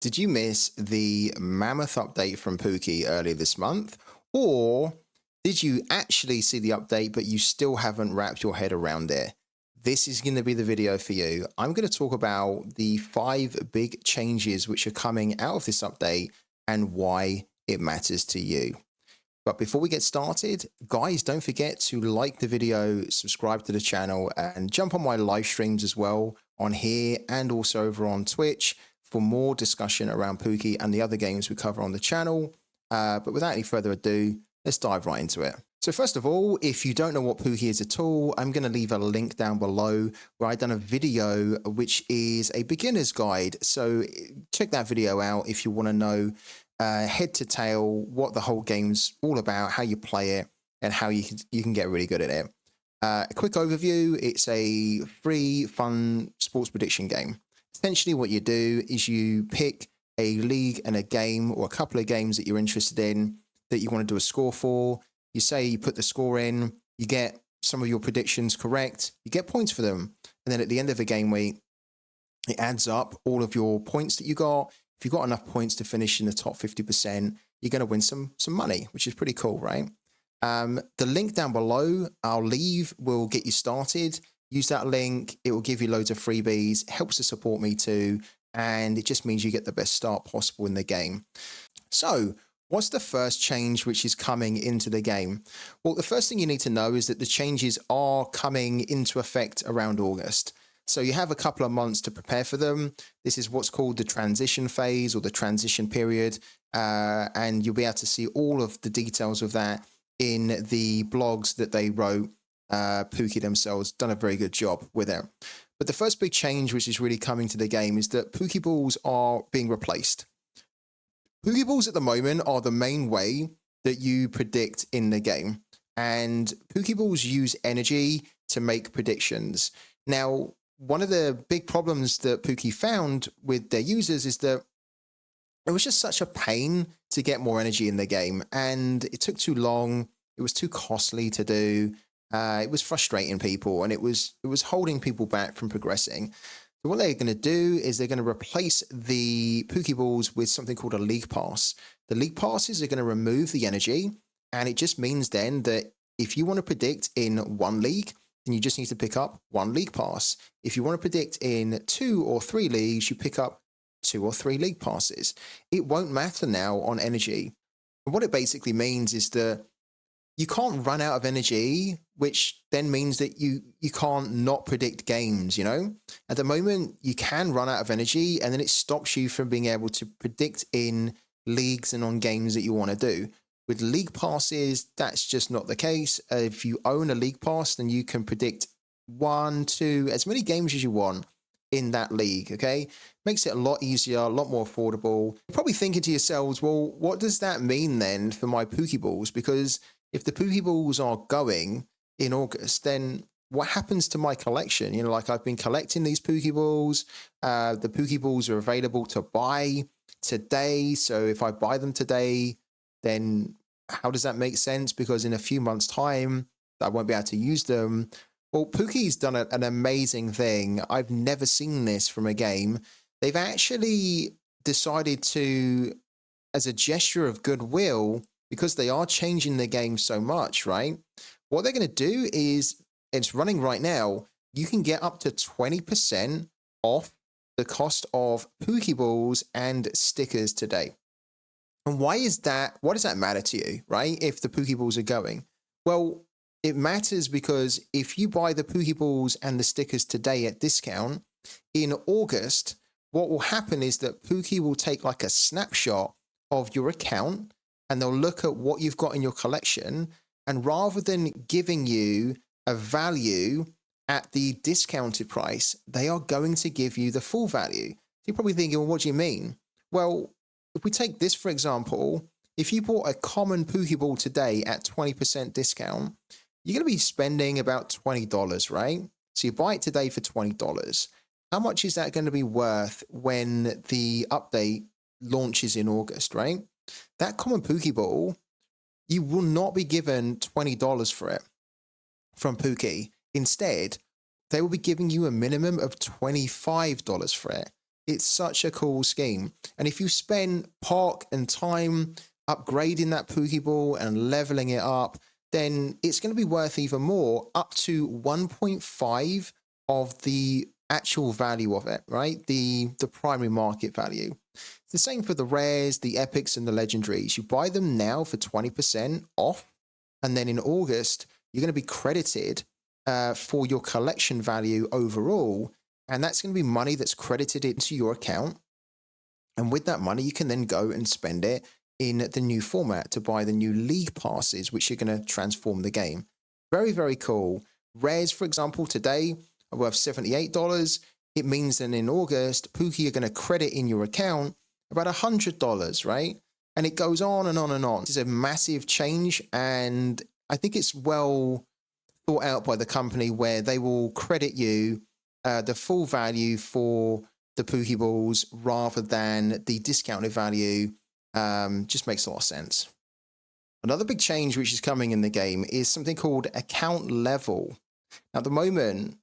Did you miss the mammoth update from Pooky earlier this month? Or did you actually see the update, but you still haven't wrapped your head around it? This is going to be the video for you. I'm going to talk about the 5 big changes which are coming out of this update and why it matters to you. But before we get started, guys, don't forget to like the video, subscribe to the channel, and jump on my live streams as well on here and also over on Twitch for more discussion around Pooky and the other games we cover on the channel. But without any further ado, let's dive right into it. So first of all, if you don't know what Pooky is at all, I'm going to leave a link down below where I've done a video which is a beginner's guide. So check that video out if you want to know head to tail what the whole game's all about, how you play it, and how you can get really good at it. A quick overview, it's a free, fun sports prediction game. Essentially what you do is you pick a league and a game or a couple of games that you're interested in that you want to do a score for. You say you put the score in, you get some of your predictions correct, you get points for them. And then at the end of the game week, it adds up all of your points that you got. If you've got enough points to finish in the top 50%, you're going to win some money, which is pretty cool, right? The link down below, I'll leave, will get you started. Use that link. It will give you loads of freebies. It helps to support me too. And it just means you get the best start possible in the game. So what's the first change which is coming into the game? Well, the first thing you need to know is that the changes are coming into effect around August. So you have a couple of months to prepare for them. This is what's called the transition phase or the transition period. And you'll be able to see all of the details of that in the blogs that they wrote. Pooky themselves done a very good job with it. But the first big change which is really coming to the game is that Pokeballs are being replaced. Pokeballs at the moment are the main way that you predict in the game. And Pokeballs use energy to make predictions. Now, one of the big problems that Pooky found with their users is that it was just such a pain to get more energy in the game. And it took too long. It was too costly to do. It was frustrating people, and it was holding people back from progressing. So what they're going to do is they're going to replace the Pokeballs with something called a League Pass. The League Passes are going to remove the energy, and it just means then that if you want to predict in one league, then you just need to pick up one League Pass. If you want to predict in 2 or 3 leagues, you pick up 2 or 3 League Passes. It won't matter now on energy. And what it basically means is that you can't run out of energy, which then means that you can't not predict games, you know? At the moment, you can run out of energy, and then it stops you from being able to predict in leagues and on games that you want to do. With League Passes, that's just not the case. If you own a League Pass, then you can predict 1, 2, as many games as you want in that league, okay? Makes it a lot easier, a lot more affordable. You're probably thinking to yourselves, well, what does that mean then for my Pokeballs? Because if the Pokeballs are going in August, then what happens to my collection? You know, like I've been collecting these Pokeballs. The Pokeballs are available to buy today. So if I buy them today, then how does that make sense? Because in a few months' time, I won't be able to use them. Well, Pooky's done an amazing thing. I've never seen this from a game. They've actually decided to, as a gesture of goodwill, because they are changing the game so much, right? What they're going to do is, it's running right now, you can get up to 20% off the cost of Pokeballs and stickers today. And why is that? Why does that matter to you, right? If the Pokeballs are going? Well, it matters because if you buy the Pokeballs and the stickers today at discount, in August, what will happen is that Pooky will take like a snapshot of your account, and they'll look at what you've got in your collection, and rather than giving you a value at the discounted price, they are going to give you the full value. You're probably thinking, well, what do you mean? Well, if we take this, for example, if you bought a common Pokeball today at 20% discount, you're going to be spending about $20, right? So you buy it today for $20. How much is that going to be worth when the update launches in August, right? That common Pokeball, you will not be given $20 for it from Pooky. Instead, they will be giving you a minimum of $25 for it. It's such a cool scheme. And if you spend park and time upgrading that Pokeball and leveling it up, then it's going to be worth even more, up to 1.5 of the actual value of it, right? The primary market value. It's the same for the rares, the epics, and the legendaries. You buy them now for 20% off, and then in August, you're going to be credited for your collection value overall, and that's going to be money that's credited into your account. And with that money, you can then go and spend it in the new format to buy the new league passes, which are going to transform the game. Very, very cool. Rares, for example, today are worth $78. It means that in August, Pooky are going to credit in your account about $100, right? And it goes on and on and on. It's a massive change, and I think it's well thought out by the company, where they will credit you the full value for the Pokeballs rather than the discounted value. Just makes a lot of sense. Another big change which is coming in the game is something called account level. Now, at the moment,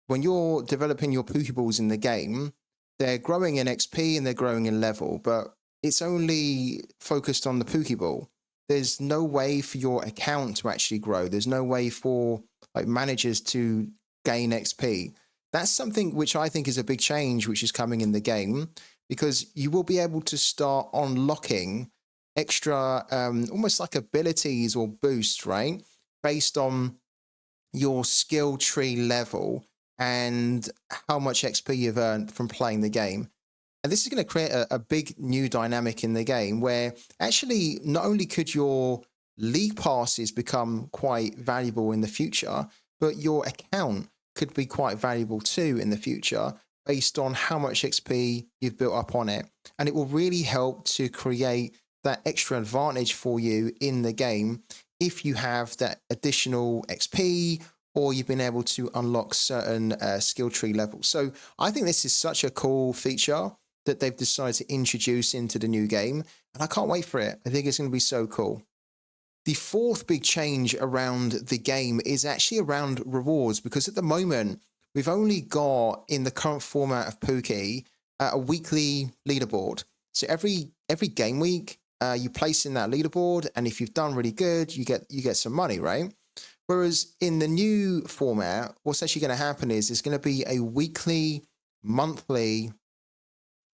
when you're developing your Pokeballs in the game, they're growing in XP and they're growing in level, but it's only focused on the Pokeball. There's no way for your account to actually grow. There's no way for like managers to gain XP. That's something which I think is a big change which is coming in the game, because you will be able to start unlocking extra almost like abilities or boosts, right? Based on your skill tree level and how much XP you've earned from playing the game. And this is going to create a big new dynamic in the game, where actually not only could your league passes become quite valuable in the future, but your account could be quite valuable too in the future, based on how much XP you've built up on it. And it will really help to create that extra advantage for you in the game if you have that additional XP, or you've been able to unlock certain skill tree levels. So I think this is such a cool feature that they've decided to introduce into the new game, and I can't wait for it. I think it's going to be so cool. The fourth big change around the game is actually around rewards, because at the moment, we've only got, in the current format of Pooky, a weekly leaderboard. So every game week, you place in that leaderboard, and if you've done really good, you get some money, right? Whereas in the new format, what's actually going to happen is there's going to be a weekly, monthly,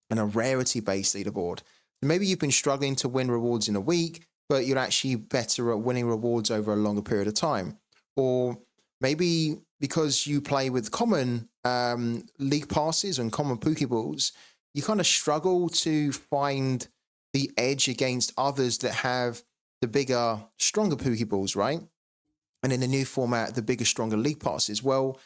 and a rarity-based leaderboard. Maybe you've been struggling to win rewards in a week, but you're actually better at winning rewards over a longer period of time. Or maybe because you play with common league passes and common Pokeballs, you kind of struggle to find the edge against others that have the bigger, stronger Pokeballs, right? And in the new format, the bigger, stronger league passes. Well,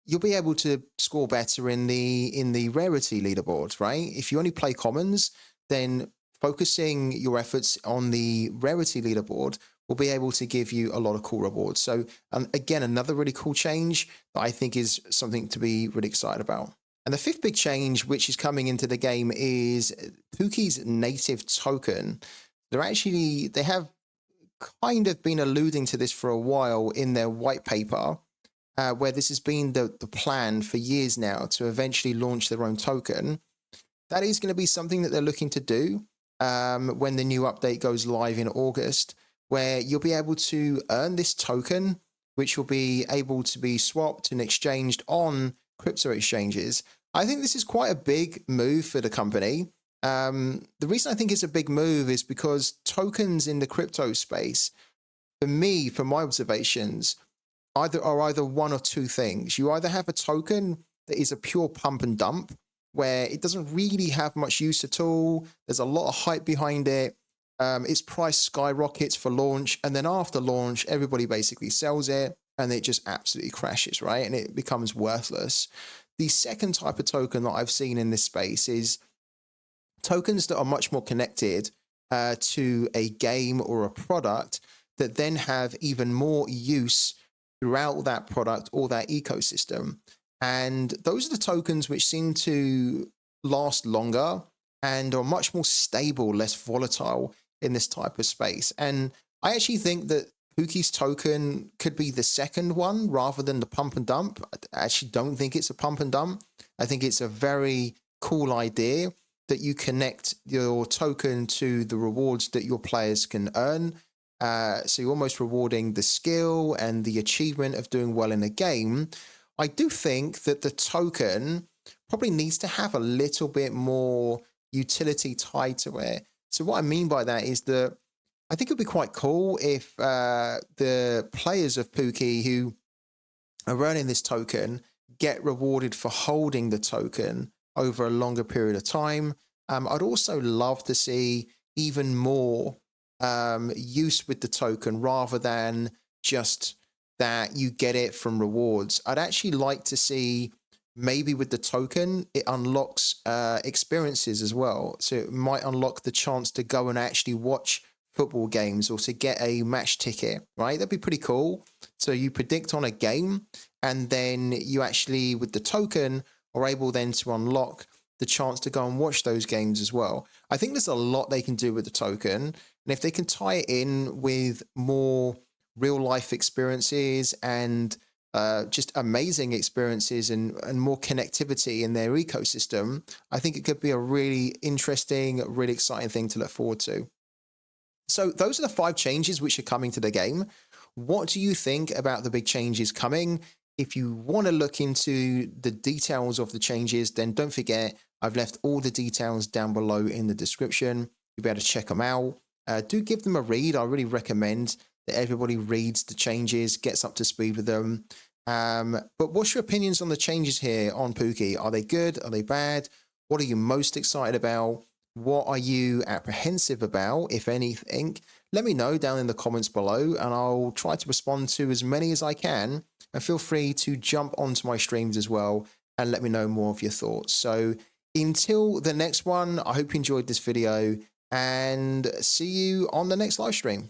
you'll be able to score better in the rarity leaderboard, right? If you only play commons, then focusing your efforts on the rarity leaderboard will be able to give you a lot of cool rewards. So again, another really cool change that I think is something to be really excited about. And the fifth big change which is coming into the game is Pooky's native token. They have kind of been alluding to this for a while in their white paper, where this has been the plan for years now, to eventually launch their own token. That is going to be something that they're looking to do when the new update goes live in August, where you'll be able to earn this token, which will be able to be swapped and exchanged on crypto exchanges. I think this is quite a big move for the company. The reason I think it's a big move is because tokens in the crypto space, for me, from my observations, are either one or two things. You either have a token that is a pure pump and dump, where it doesn't really have much use at all. There's a lot of hype behind it. Its price skyrockets for launch, and then after launch, everybody basically sells it, and it just absolutely crashes, right? And it becomes worthless. The second type of token that I've seen in this space is tokens that are much more connected to a game or a product, that then have even more use throughout that product or that ecosystem. And those are the tokens which seem to last longer and are much more stable, less volatile in this type of space. And I actually think that Pooky's token could be the second one rather than the pump and dump. I actually don't think it's a pump and dump. I think it's a very cool idea that you connect your token to the rewards that your players can earn. So you're almost rewarding the skill and the achievement of doing well in a game. I do think that the token probably needs to have a little bit more utility tied to it. So what I mean by that is that I think it'd be quite cool if the players of Pooky who are earning this token get rewarded for holding the token over a longer period of time. I'd also love to see even more use with the token rather than just that you get it from rewards. I'd actually like to see maybe with the token, it unlocks experiences as well. So it might unlock the chance to go and actually watch football games or to get a match ticket, right? That'd be pretty cool. So you predict on a game and then you actually, with the token, are able then to unlock the chance to go and watch those games as well. I think there's a lot they can do with the token. And if they can tie it in with more real life experiences and just amazing experiences and more connectivity in their ecosystem, I think it could be a really interesting, really exciting thing to look forward to. So those are the 5 changes which are coming to the game. What do you think about the big changes coming? If you want to look into the details of the changes, then don't forget, I've left all the details down below in the description. You'll be able to check them out. Do give them a read. I really recommend that everybody reads the changes, gets up to speed with them. But what's your opinions on the changes here on Pooky? Are they good? Are they bad? What are you most excited about? What are you apprehensive about, if anything? Let me know down in the comments below and I'll try to respond to as many as I can. And feel free to jump onto my streams as well and let me know more of your thoughts. So until the next one, I hope you enjoyed this video and see you on the next live stream.